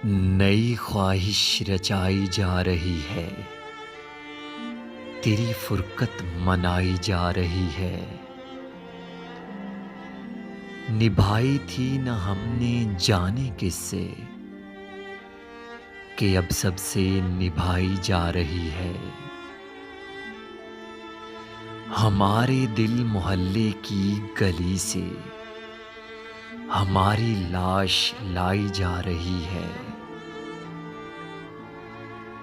नई ख्वाहिश रचाई जा रही है, तेरी फुरकत मनाई जा रही है। निभाई थी न हमने जाने किससे, कि अब सबसे निभाई जा रही है। हमारे दिल मोहल्ले की गली से हमारी लाश लाई जा रही है।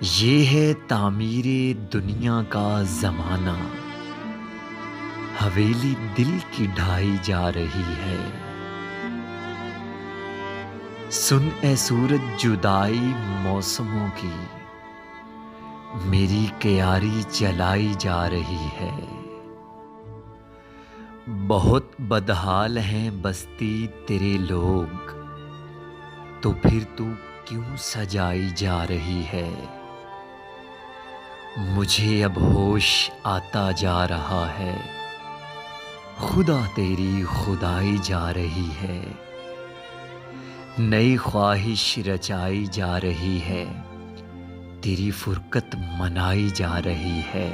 ये है तामीरे दुनिया का ज़माना, हवेली दिल की ढाई जा रही है। सुन ए सूरज जुदाई मौसमों की, मेरी क्यारी जलाई जा रही है। बहुत बदहाल हैं बस्ती तेरे लोग, तो फिर तू क्यों सजाई जा रही है। मुझे अब होश आता जा रहा है, खुदा तेरी खुदाई जा रही है। नई ख्वाहिश रचाई जा रही है, तेरी फुरकत मनाई जा रही है।